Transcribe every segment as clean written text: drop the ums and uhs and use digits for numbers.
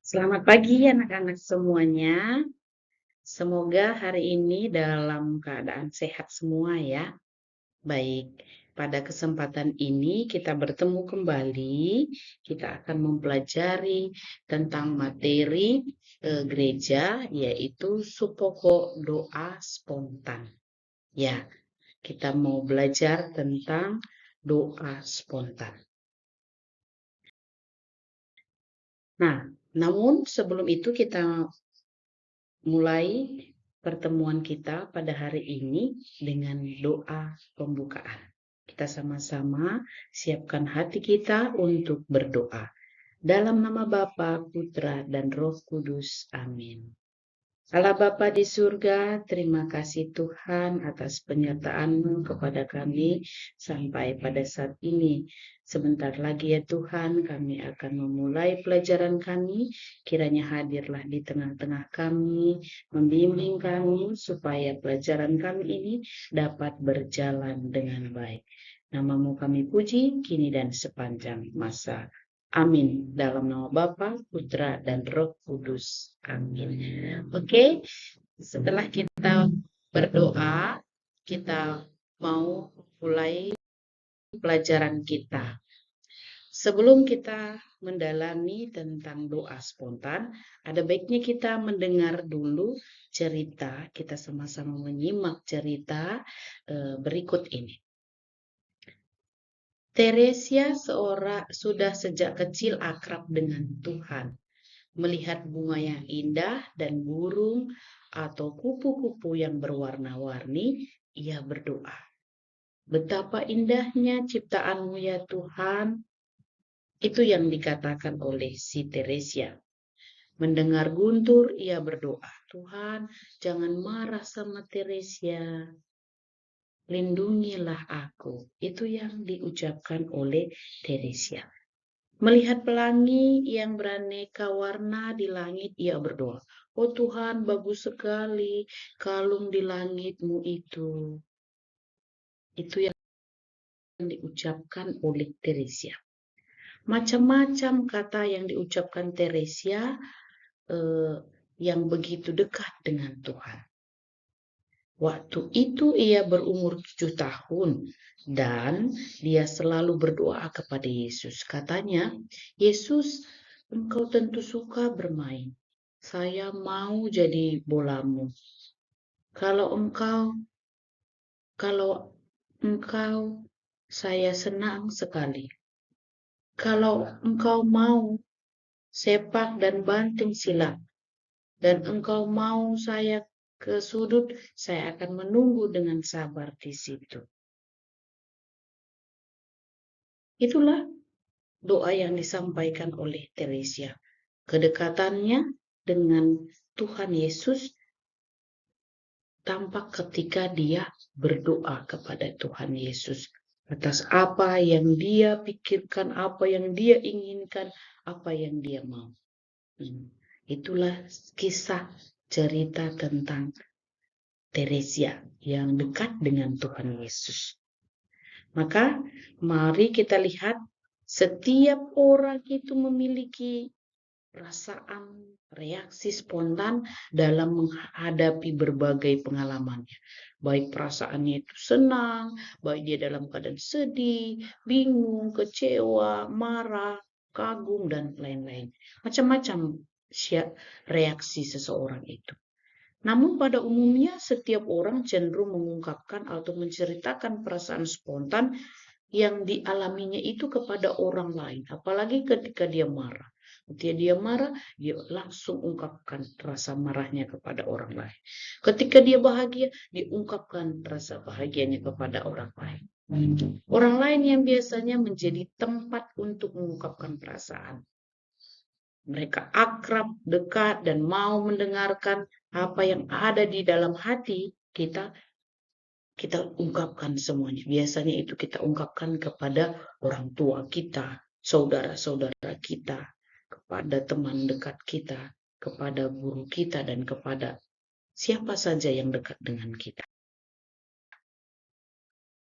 Selamat pagi anak-anak semuanya. Semoga hari ini dalam keadaan sehat semua ya. Baik, pada kesempatan ini kita bertemu kembali. Kita akan mempelajari tentang materi gereja, yaitu Supoko Doa Spontan. Ya, kita mau belajar tentang doa spontan. Nah, namun sebelum itu kita mulai pertemuan kita pada hari ini dengan doa pembukaan. Kita sama-sama siapkan hati kita untuk berdoa. Dalam nama Bapa, Putra, dan Roh Kudus. Amin. Allah Bapa di surga, terima kasih Tuhan atas penyertaan-Mu kepada kami sampai pada saat ini. Sebentar lagi ya Tuhan, kami akan memulai pelajaran kami. Kiranya hadirlah di tengah-tengah kami, membimbing kami supaya pelajaran kami ini dapat berjalan dengan baik. Nama-Mu kami puji, kini dan sepanjang masa. Amin. Dalam nama Bapa, Putra, dan Roh Kudus. Amin. Oke, setelah kita berdoa, kita mau mulai pelajaran kita. Sebelum kita mendalami tentang doa spontan, ada baiknya kita mendengar dulu cerita, kita sama-sama menyimak cerita berikut ini. Teresia sudah sejak kecil akrab dengan Tuhan. Melihat bunga yang indah dan burung atau kupu-kupu yang berwarna-warni, ia berdoa. Betapa indahnya ciptaanmu ya Tuhan. Itu yang dikatakan oleh si Teresia. Mendengar guntur, ia berdoa. Tuhan, jangan marah sama Teresia. Lindungilah aku. Itu yang diucapkan oleh Teresia. Melihat pelangi yang beraneka warna di langit, ia berdoa. Oh Tuhan, bagus sekali kalung di langitmu itu. Itu yang diucapkan oleh Teresia. Macam-macam kata yang diucapkan Teresia yang begitu dekat dengan Tuhan. Waktu itu ia berumur 7 tahun dan dia selalu berdoa kepada Yesus. Katanya, Yesus, Engkau tentu suka bermain. Saya mau jadi bolamu. Kalau engkau, saya senang sekali. Kalau engkau mau sepak dan banting silat, dan engkau mau saya ke sudut, saya akan menunggu dengan sabar di situ. Itulah doa yang disampaikan oleh Teresia. Kedekatannya dengan Tuhan Yesus tampak ketika dia berdoa kepada Tuhan Yesus atas apa yang dia pikirkan, apa yang dia inginkan, apa yang dia mau. Itulah kisah cerita tentang Teresia yang dekat dengan Tuhan Yesus. Maka mari kita lihat setiap orang itu memiliki perasaan, reaksi spontan dalam menghadapi berbagai pengalamannya. Baik perasaannya itu senang, baik dia dalam keadaan sedih, bingung, kecewa, marah, kagum, dan lain-lain. Macam-macam reaksi seseorang itu. Namun pada umumnya setiap orang cenderung mengungkapkan atau menceritakan perasaan spontan yang dialaminya itu kepada orang lain. Apalagi ketika dia marah. Ketika dia marah, dia langsung ungkapkan rasa marahnya kepada orang lain. Ketika dia bahagia, dia ungkapkan rasa bahagianya kepada orang lain. Orang lain yang biasanya menjadi tempat untuk mengungkapkan perasaan. Mereka akrab, dekat, dan mau mendengarkan apa yang ada di dalam hati kita ungkapkan semuanya. Biasanya itu kita ungkapkan kepada orang tua kita, saudara-saudara kita, kepada teman dekat kita, kepada guru kita, dan kepada siapa saja yang dekat dengan kita.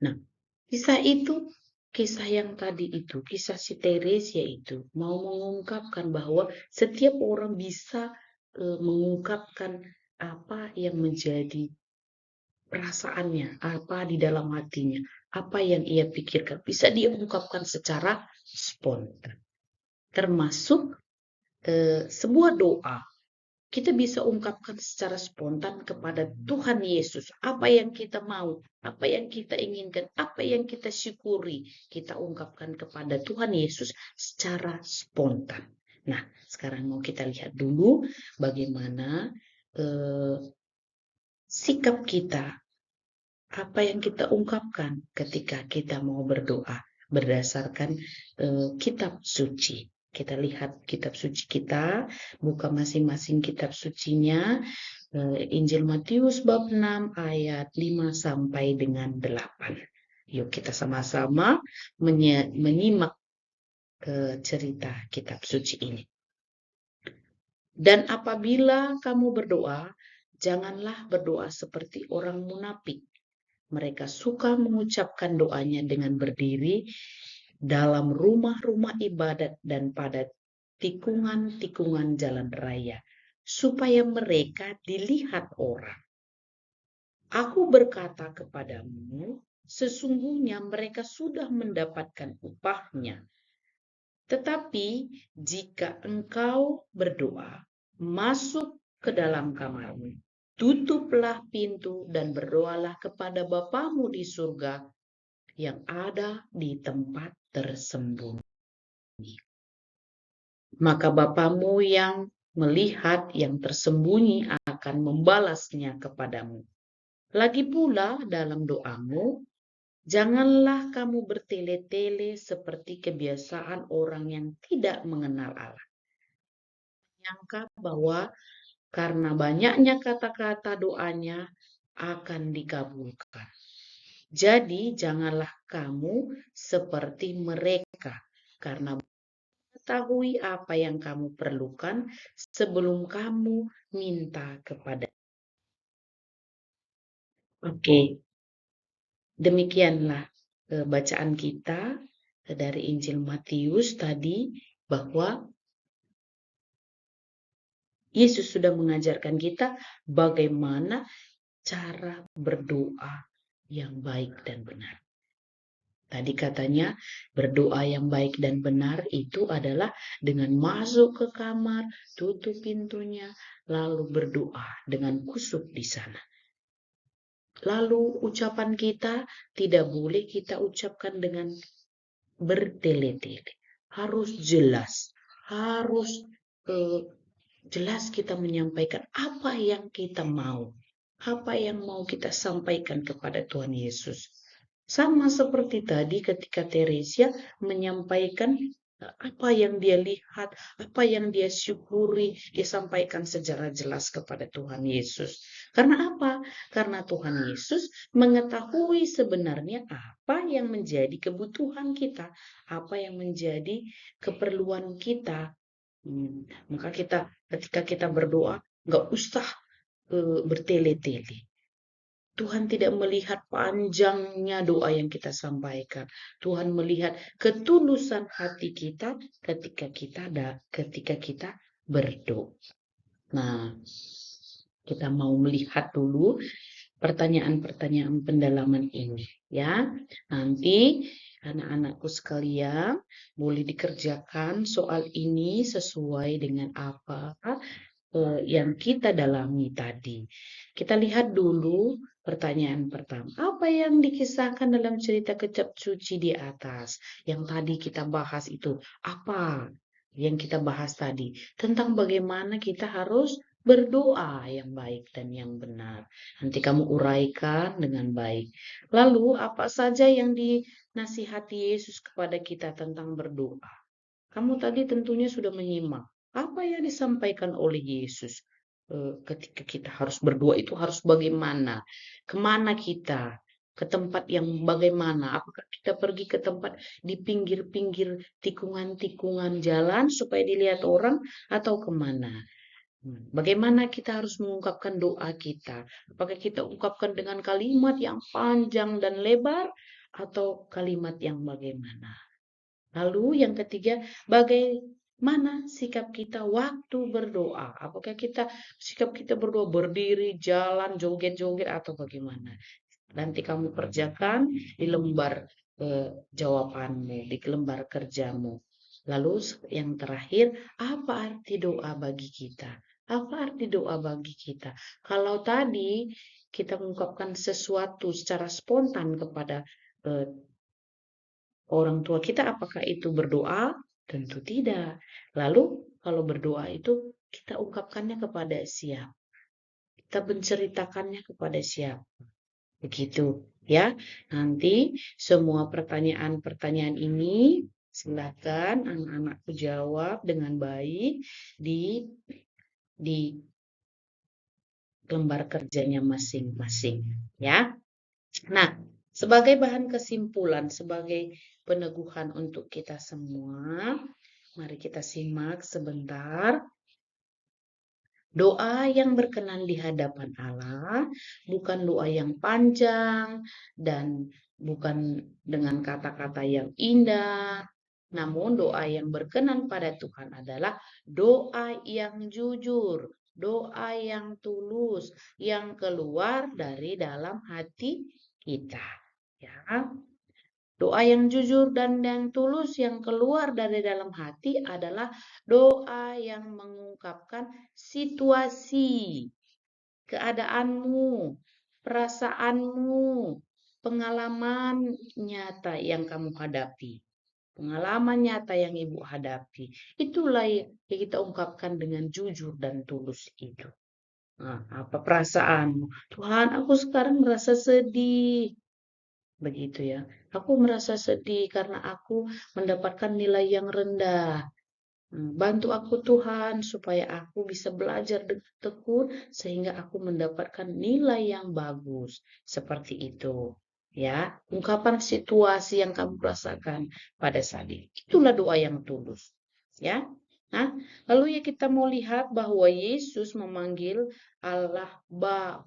Nah, kisah itu kisah yang tadi itu, kisah si Teresia itu mau mengungkapkan bahwa setiap orang bisa mengungkapkan apa yang menjadi perasaannya, apa di dalam hatinya, apa yang ia pikirkan, bisa dia ungkapkan secara spontan. Termasuk sebuah doa, kita bisa ungkapkan secara spontan kepada Tuhan Yesus. Apa yang kita mau, apa yang kita inginkan, apa yang kita syukuri, kita ungkapkan kepada Tuhan Yesus secara spontan. Nah, sekarang mau kita lihat dulu bagaimana sikap kita, apa yang kita ungkapkan ketika kita mau berdoa berdasarkan kitab suci. Kita lihat kitab suci kita, buka masing-masing kitab sucinya, Injil Matius bab 6 ayat 5 sampai dengan 8. Yuk kita sama-sama menyimak cerita kitab suci ini. Dan apabila kamu berdoa, janganlah berdoa seperti orang munafik. Mereka suka mengucapkan doanya dengan berdiri dalam rumah-rumah ibadat dan pada tikungan-tikungan jalan raya, supaya mereka dilihat orang. Aku berkata kepadamu, sesungguhnya mereka sudah mendapatkan upahnya. Tetapi jika engkau berdoa, masuk ke dalam kamarmu, tutuplah pintu dan berdoalah kepada Bapamu di surga yang ada di tempat tersembunyi. Maka Bapamu yang melihat yang tersembunyi akan membalasnya kepadamu. Lagi pula dalam doamu, janganlah kamu bertele-tele seperti kebiasaan orang yang tidak mengenal Allah. Menyangka bahwa karena banyaknya kata-kata doanya akan dikabulkan. Jadi janganlah kamu seperti mereka, karena mengetahui apa yang kamu perlukan sebelum kamu minta kepada. Oke, demikianlah bacaan kita dari Injil Matius tadi, bahwa Yesus sudah mengajarkan kita bagaimana cara berdoa yang baik dan benar. Tadi katanya berdoa yang baik dan benar itu adalah dengan masuk ke kamar, tutup pintunya, lalu berdoa dengan kusuk di sana. Lalu ucapan kita tidak boleh kita ucapkan dengan bertele-tele. Harus jelas, harus jelas kita menyampaikan apa yang kita mau, apa yang mau kita sampaikan kepada Tuhan Yesus. Sama seperti tadi ketika Teresia menyampaikan apa yang dia lihat, apa yang dia syukuri, dia sampaikan secara jelas kepada Tuhan Yesus. Karena apa? Karena Tuhan Yesus mengetahui sebenarnya apa yang menjadi kebutuhan kita, apa yang menjadi keperluan kita. Maka kita ketika kita berdoa, nggak usah bertele-tele. Tuhan tidak melihat panjangnya doa yang kita sampaikan. Tuhan melihat ketulusan hati kita ketika kita berdoa. Nah, kita mau melihat dulu pertanyaan-pertanyaan pendalaman ini, ya. Nanti anak-anakku sekalian boleh dikerjakan soal ini sesuai dengan apa yang kita dalami tadi. Kita lihat dulu pertanyaan pertama. Apa yang dikisahkan dalam cerita kitab suci di atas? Yang tadi kita bahas itu. Apa yang kita bahas tadi? Tentang bagaimana kita harus berdoa yang baik dan yang benar. Nanti kamu uraikan dengan baik. Lalu apa saja yang dinasihati Yesus kepada kita tentang berdoa? Kamu tadi tentunya sudah menyimak apa yang disampaikan oleh Yesus ketika kita harus berdoa itu harus bagaimana, kemana kita, ke tempat yang bagaimana, apakah kita pergi ke tempat di pinggir-pinggir tikungan-tikungan jalan supaya dilihat orang atau kemana. Bagaimana kita harus mengungkapkan doa kita? Apakah kita ungkapkan dengan kalimat yang panjang dan lebar atau kalimat yang bagaimana? Lalu yang ketiga, bagaimana sikap kita waktu berdoa? Apakah sikap kita berdoa berdiri, jalan, joget-joget atau bagaimana? Nanti kamu kerjakan di lembar jawabanmu, di lembar kerjamu. Lalu yang terakhir, apa arti doa bagi kita? Apa arti doa bagi kita? Kalau tadi kita mengungkapkan sesuatu secara spontan kepada orang tua kita, apakah itu berdoa? Tentu tidak. Lalu kalau berdoa itu kita ungkapkannya kepada siapa? Kita menceritakannya kepada siapa? Begitu ya. Nanti semua pertanyaan-pertanyaan ini silakan anak-anakku jawab dengan baik di lembar kerjanya masing-masing ya. Nah, sebagai bahan kesimpulan, sebagai peneguhan untuk kita semua, mari kita simak sebentar. Doa yang berkenan di hadapan Allah bukan doa yang panjang dan bukan dengan kata-kata yang indah. Namun doa yang berkenan pada Tuhan adalah doa yang jujur, doa yang tulus, yang keluar dari dalam hati kita. Ya, doa yang jujur dan yang tulus yang keluar dari dalam hati adalah doa yang mengungkapkan situasi, keadaanmu, perasaanmu, pengalaman nyata yang kamu hadapi. Pengalaman nyata yang ibu hadapi. Itulah yang kita ungkapkan dengan jujur dan tulus itu. Nah, apa perasaanmu? Tuhan, aku sekarang merasa sedih. Begitu ya. Aku merasa sedih karena aku mendapatkan nilai yang rendah. Bantu aku Tuhan supaya aku bisa belajar tekun sehingga aku mendapatkan nilai yang bagus. Seperti itu. Ya, ungkapan situasi yang kamu rasakan pada saat ini. Itulah doa yang tulus. Ya. Nah, lalu ya kita mau lihat bahwa Yesus memanggil Allah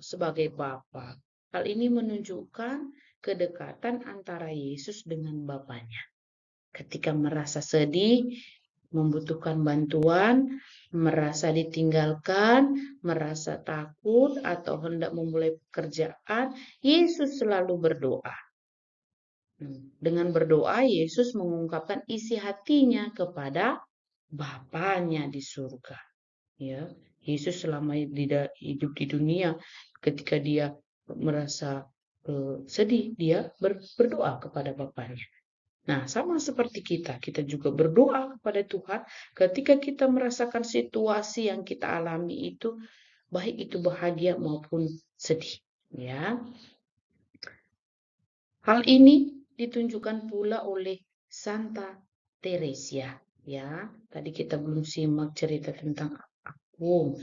sebagai Bapa. Hal ini menunjukkan kedekatan antara Yesus dengan Bapanya. Ketika merasa sedih, membutuhkan bantuan, merasa ditinggalkan, merasa takut, atau hendak memulai pekerjaan, Yesus selalu berdoa. Dengan berdoa, Yesus mengungkapkan isi hatinya kepada Bapanya di surga. Ya, Yesus selama hidup di dunia, ketika dia merasa sedih, dia berdoa kepada Bapanya. Nah, sama seperti kita juga berdoa kepada Tuhan ketika kita merasakan situasi yang kita alami itu, baik itu bahagia maupun sedih. Ya, hal ini ditunjukkan pula oleh Santa Teresia. Ya, tadi kita belum simak cerita tentang aku.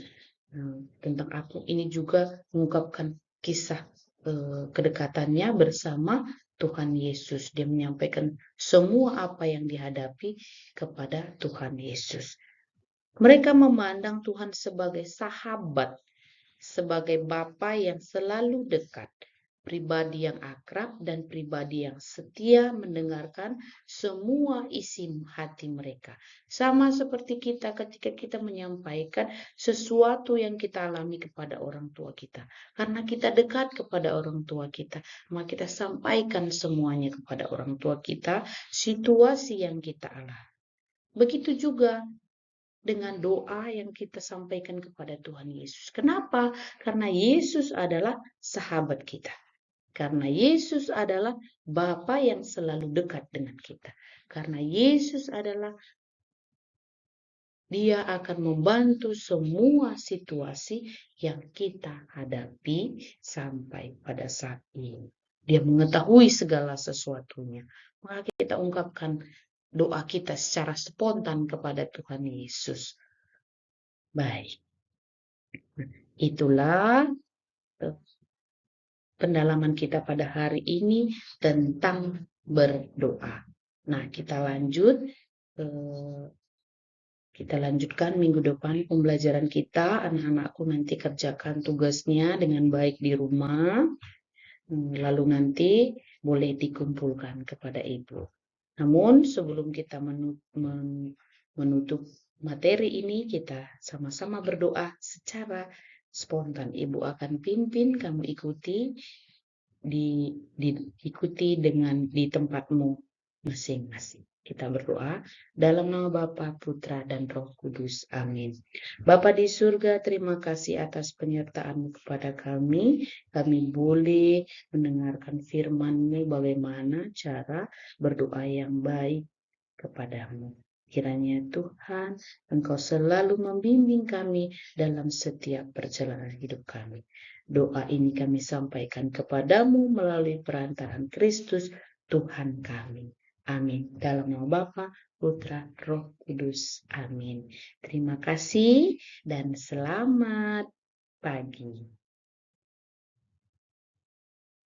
Tentang aku ini juga mengungkapkan kisah kedekatannya bersama Tuhan Yesus. Dia menyampaikan semua apa yang dihadapi kepada Tuhan Yesus. Mereka memandang Tuhan sebagai sahabat, sebagai Bapa yang selalu dekat, pribadi yang akrab dan pribadi yang setia mendengarkan semua isi hati mereka. Sama seperti kita ketika kita menyampaikan sesuatu yang kita alami kepada orang tua kita. Karena kita dekat kepada orang tua kita, maka kita sampaikan semuanya kepada orang tua kita, situasi yang kita alami. Begitu juga dengan doa yang kita sampaikan kepada Tuhan Yesus. Kenapa? Karena Yesus adalah sahabat kita. Karena Yesus adalah Bapa yang selalu dekat dengan kita. Karena Yesus adalah Dia akan membantu semua situasi yang kita hadapi sampai pada saat ini. Dia mengetahui segala sesuatunya. Maka kita ungkapkan doa kita secara spontan kepada Tuhan Yesus. Baik. Itulah pendalaman kita pada hari ini tentang berdoa. Nah, kita lanjutkan minggu depan pembelajaran kita. Anak-anakku nanti kerjakan tugasnya dengan baik di rumah. Lalu nanti boleh dikumpulkan kepada Ibu. Namun sebelum kita menutup materi ini, kita sama-sama berdoa secara spontan. Ibu akan pimpin, kamu ikuti dengan di tempatmu masing-masing. Kita berdoa dalam nama Bapa, Putra, dan Roh Kudus. Amin. Bapa di surga, terima kasih atas penyertaan-Mu kepada kami. Kami boleh mendengarkan firman-Mu bagaimana cara berdoa yang baik kepadamu. Kiranya Tuhan, Engkau selalu membimbing kami dalam setiap perjalanan hidup kami. Doa ini kami sampaikan kepadamu melalui perantaraan Kristus, Tuhan kami. Amin. Dalam nama Bapa, Putra, Roh Kudus. Amin. Terima kasih dan selamat pagi.